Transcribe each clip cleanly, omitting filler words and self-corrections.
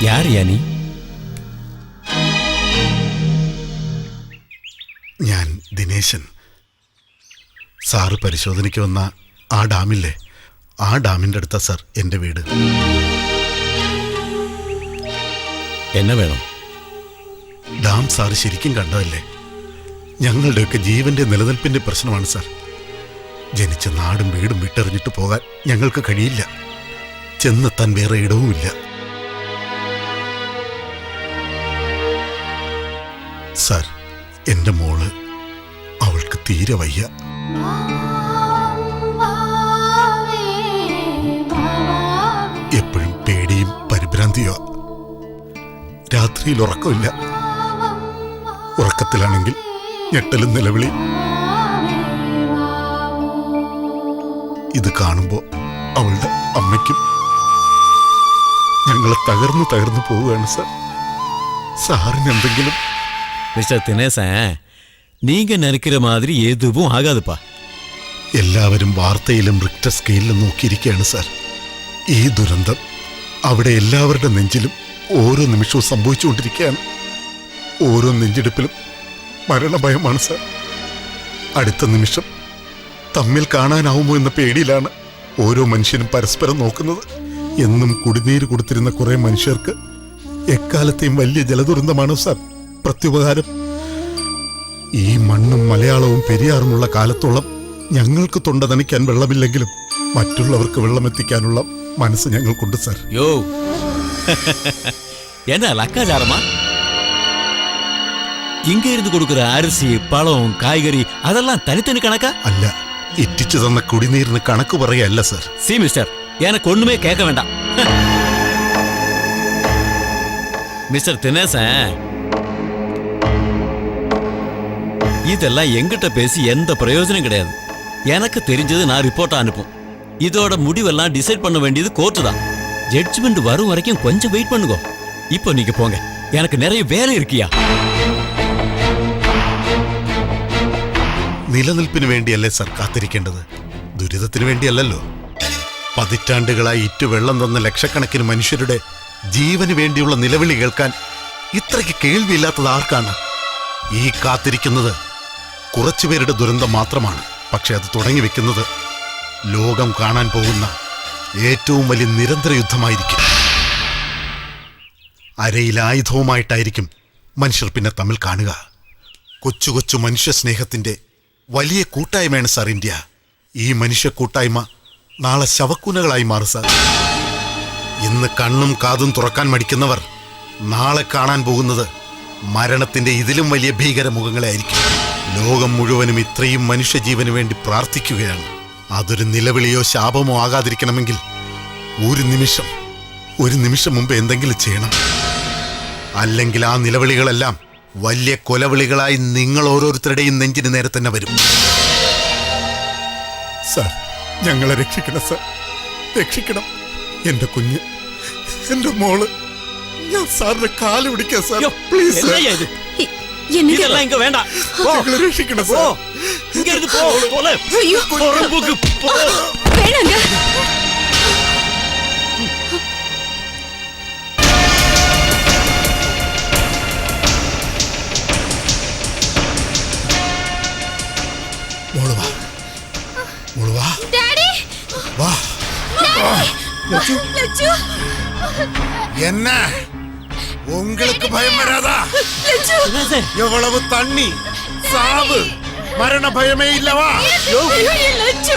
யாரியா நீ? ഞാൻ ദിനേശൻ. സാറ് പരിശോധനയ്ക്ക് വന്ന ആ ഡാമില്ലേ, ആ ഡാമിൻ്റെ അടുത്താ സാർ എൻ്റെ വീട്. എന്നെ വേണം? ഡാം സാറ് ശരിക്കും കണ്ടതല്ലേ? ഞങ്ങളുടെയൊക്കെ ജീവന്റെ നിലനിൽപ്പിന്റെ പ്രശ്നമാണ് സാർ. ജനിച്ച നാടും വീടും വിട്ടെറിഞ്ഞിട്ട് പോകാൻ ഞങ്ങൾക്ക് കഴിയില്ല. ചെന്നെത്താൻ വേറെ ഇടവുമില്ല. സാർ, എൻ്റെ മോള്, അവൾക്ക് തീരെ വയ്യ. എപ്പോഴും പേടിയും പരിഭ്രാന്തിയോ. രാത്രിയിൽ ഉറക്കമില്ല. ഉറക്കത്തിലാണെങ്കിൽ ഞെട്ടലും നിലവിളി. ഇത് കാണുമ്പോൾ അവളുടെ അമ്മയ്ക്കും ഞങ്ങളെ തകർന്നു പോവുകയാണ് സാർ. സാറിന് എന്തെങ്കിലും? மிஸ்டர் தினேசன், நீங்க நினைக்கிற மாதிரி எதுவும் ஆகாதுப்பா. എല്ലാവരും വാർത്തയിലും റിക്ടർ സ്കെയിലും നോക്കിയിരിക്കുകയാണ് സാർ. ഈ ദുരന്തം അവിടെ എല്ലാവരുടെ നെഞ്ചിലും ഓരോ നിമിഷവും സംഭവിച്ചുകൊണ്ടിരിക്കുകയാണ്. ഓരോ നെഞ്ചെടുപ്പിലും മരണഭയമാണ് സാർ. അടുത്ത നിമിഷം തമ്മിൽ കാണാനാവുമോ എന്ന പേടിയിലാണ് ഓരോ മനുഷ്യനും പരസ്പരം നോക്കുന്നത്. എന്നും കുടിനീര് കൊടുത്തിരുന്ന കുറെ മനുഷ്യർക്ക് എക്കാലത്തെയും വലിയ ജലദുരന്തമാണ് സാർ പ്രത്യുപകാരം. ഈ മണ്ണും മലയാളവും പെരിയാറുമുള്ള കാലത്തോളം ഞങ്ങൾക്ക് തൊണ്ട നനയ്ക്കാൻ വെള്ളമില്ലെങ്കിലും മറ്റുള്ളവർക്ക് വെള്ളമെത്തിക്കാനുള്ള മനസ്സ് ഞങ്ങൾക്കുണ്ട് സാർ. யோ, என்ன லக்காச்சாரமா? இங்க இருந்து கொடுக்கிற அரிசி, பழம், காய்கறி அதெல்லாம் தனித்தனி கணக்கா? അല്ല, എത്തിച്ചു തന്ന കുടിനീരിന് കണക്ക് പറയല്ല സാർ. சி மிஸ்டர், எனக்கு ஒண்ணுமே கேட்க வேண்டாம். மிஸ்டர் தினேசன், இதெல்லாம் எங்கிட்ட பேசி எந்த பிரயோஜனம் கிடையாது. எனக்கு தெரிஞ்சது நான் ரிப்போர்ட்டா அனுப்பும். இதோட முடிவெல்லாம் டிசைட் பண்ண வேண்டியது கோர்ட்டு தான். ஜட்ஜ்மெண்ட் வரும் வரைக்கும் கொஞ்சம் வெயிட் பண்ணுங்க. இப்போ நீங்க போங்க, எனக்கு நிறைய வேலை இருக்கியா. നിലനിൽപ്പിന് വേണ്ടിയല്ലേ സാർ കാത്തിരിക്കേണ്ടത്, ദുരിതത്തിന് വേണ്ടിയല്ലല്ലോ. പതിറ്റാണ്ടുകളായി ഇറ്റു വെള്ളം തന്ന ലക്ഷക്കണക്കിന് മനുഷ്യരുടെ ജീവന് വേണ്ടിയുള്ള നിലവിളി കേൾക്കാൻ ഇത്രയ്ക്ക് കേൾവിയില്ലാത്തത് ആർക്കാണ്? ഈ കാത്തിരിക്കുന്നത് കുറച്ചുപേരുടെ ദുരന്തം മാത്രമാണ്. പക്ഷെ അത് തുടങ്ങി വെക്കുന്നത് ലോകം കാണാൻ പോകുന്ന ഏറ്റവും വലിയ നിരന്തര യുദ്ധമായിരിക്കും. അരയിൽ ആയുധവുമായിട്ടായിരിക്കും മനുഷ്യർ പിന്നെ തമ്മിൽ കാണുക. കൊച്ചു കൊച്ചു മനുഷ്യ സ്നേഹത്തിന്റെ വലിയ കൂട്ടായ്മയാണ് സാർ ഇന്ത്യ. ഈ മനുഷ്യ കൂട്ടായ്മ നാളെ ശവക്കുനകളായി മാറും സാർ. ഇന്ന് കണ്ണും കാതും തുറക്കാൻ മടിക്കുന്നവർ നാളെ കാണാൻ പോകുന്നത് മരണത്തിന്റെ ഇതിലും വലിയ ഭീകരമുഖങ്ങളെ ആയിരിക്കും. ലോകം മുഴുവനും ഇത്രയും മനുഷ്യജീവന് വേണ്ടി പ്രാർത്ഥിക്കുകയാണ്. അതൊരു നിലവിളിയോ ശാപമോ ആകാതിരിക്കണമെങ്കിൽ ഒരു നിമിഷം മുമ്പ് എന്തെങ്കിലും ചെയ്യണം. അല്ലെങ്കിൽ ആ നിലവിളികളെല്ലാം വലിയ കൊലവിളികളായി നിങ്ങൾ ഓരോരുത്തരുടെയും നെഞ്ചിന് നേരെ തന്നെ വരും. സാർ, ഞങ്ങളെ രക്ഷിക്കണം സാർ, രക്ഷിക്കണം. എന്റെ കുഞ്ഞ്, എന്റെ മോള്, ഞാൻ സാറിന്റെ കാല് പിടിക്കാം സാർ. പ്ലീസ് സാർ, இதெல்லாம் இங்க வேண்டாம். ഞങ്ങളെ രക്ഷിക്കണം സാർ. இங்க இருந்து போ. போல. ஐயோ, பொறுப்புக்கு போ. வேணாங்க. മോള് വാ. டாடி, വാ. லட்சு. என்ன உங்களுக்கு பயம் வராதா? லட்சு. எவ்வளவு தண்ணி, சாவு, மரண பயமே இல்லவா? லட்சு.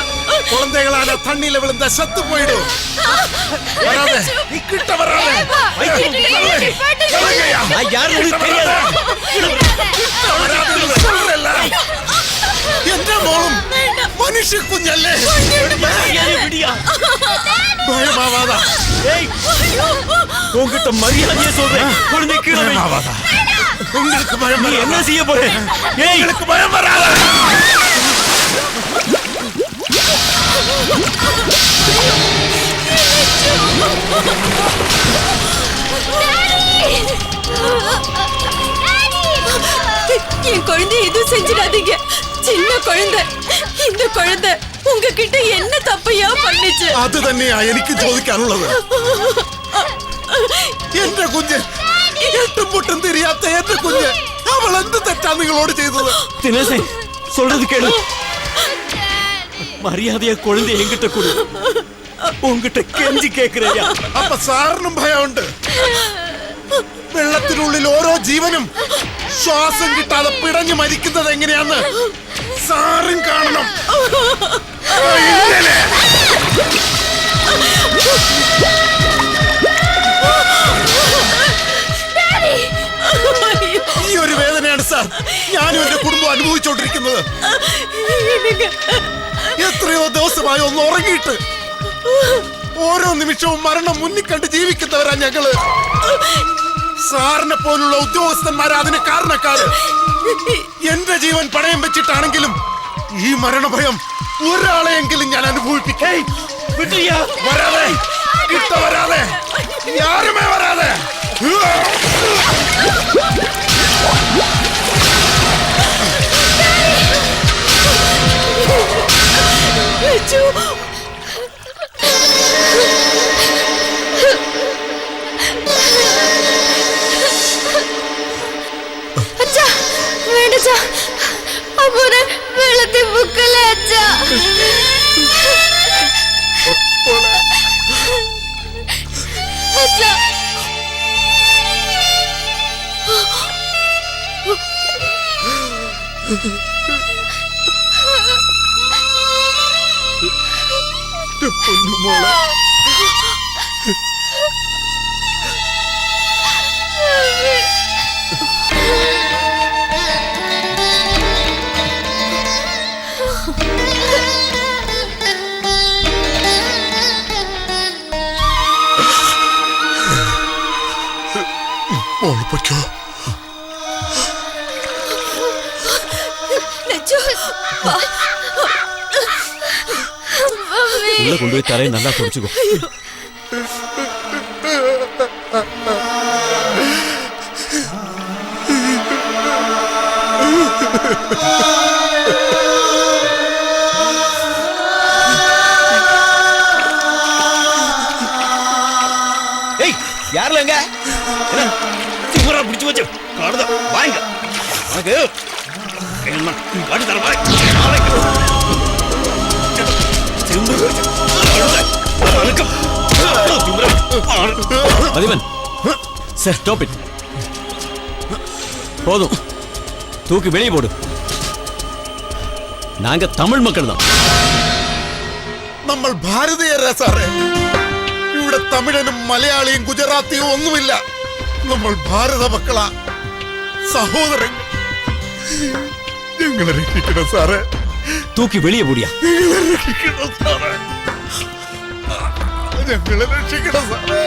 குழந்தைகளான தண்ணியில விழுந்த செத்து போயிடும். வராத, நீ கிட்ட வராத. நான் யாருன்னு உனக்கு தெரியாது. എന്റെ മോളും മനുഷ്യ കുഞ്ഞല്ലേ? ഭയമാവാതാ. உங்ககிட்ட மரியாதையே சொல்றேன். குழந்தை கீழே வை. உங்களுக்கு பயம் நீ என்ன செய்ய போற? ஏய், எனக்கு பயம் வராதா? என் குழந்தை எதுவும் செஞ்சிடாதீங்க. சின்ன குழந்தை. இந்த குழந்தை உங்ககிட்ட என்ன தப்பையா பண்ணுச்சு? അത് തന്നെയാ എനിക്ക് ചോദിക്കാനുള്ളത്. എന്റെ കുഞ്ഞ്, എട്ടും പൊട്ടും തിരിയാത്ത എന്റെ കുഞ്ഞ്, അവൾ എന്ത് തെറ്റാ നിങ്ങളോട് ചെയ്തത്? தினேசே சொல்றது கேளு. മര്യാദയെ കുഴந்தை എങ്കിട്ട കൊടു. ഉങ്കിട്ട കെഞ്ചി കേക്കുറയാ. അപ്പൊ സാറിനും ഭയമുണ്ട്. വെള്ളത്തിനുള്ളിൽ ഓരോ ജീവനും ശ്വാസം കിട്ടാതെ പിടഞ്ഞു മരിക്കുന്നത് എങ്ങനെയാന്ന് സാറും കാണണം. ഇങ്ങനെ. ഈ ഒരു വേദനയാണ് സാർ ഞാനും എന്റെ കുടുംബം അനുഭവിച്ചുകൊണ്ടിരിക്കുന്നത്. എത്രയോ ദിവസമായി ഒന്ന് ഉറങ്ങിയിട്ട് ഓരോ നിമിഷവും മരണം മുന്നിൽ കണ്ട് ജീവിക്കുന്നവരാ ഞങ്ങള്. സാറിനെ പോലുള്ള ഉദ്യോഗസ്ഥന്മാരാ അതിന് കാരണക്കാര്. എന്റെ ജീവൻ പണയം വെച്ചിട്ടാണെങ്കിലും ഈ മരണഭയം ഒരാളെയെങ്കിലും ഞാൻ അനുഭവിപ്പിക്കേ. വരാതെ, കിട്ട വരാതെ, ആരുമേ വരാതെ. വെള്ളത്തിൽ മുക്കല്ലേ അച്ഛാ. അച്ഛാ പൊന്നുമോളെ, മോള് പൊയ്ക്കോ. உள்ள கொண்டு போய் தரையை நல்லா தொடச்சுக்கோ. ஏய் யாருல எங்க திமுறா பிடிச்சு வச்சு காடுதா வாங்க உனக்கு என்ன வாடி தர வாய் மதிவன் சார் ஸ்டாப் இட். போதும், தூக்கி வெளியே போடு. நாங்க தமிழ் மக்கள் தான். നമ്മൾ ഭാരതീയരാ സാറേ. ഇവിടെ തമിഴനും മലയാളിയും ഗുജറാത്തിയും ഒന്നുമില്ല. നമ്മൾ ഭാരത മക്കളാ, സഹോദരൻ. ഞങ്ങളെ രക്ഷിക്കണം സാറേ. தூக்கி வெளியே போடியா. ഞങ്ങളെ രക്ഷിക്കണം സാറേ. ഞങ്ങളെ രക്ഷിക്കണം സാറേ.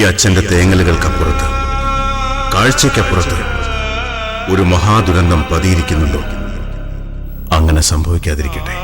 അച്ഛന്റെ തേങ്ങലുകൾക്കപ്പുറത്ത്, കാഴ്ചയ്ക്കപ്പുറത്ത് ഒരു മഹാദുരന്തം പതിയിരിക്കുന്നുണ്ടോ? അങ്ങനെ സംഭവിക്കാതിരിക്കട്ടെ.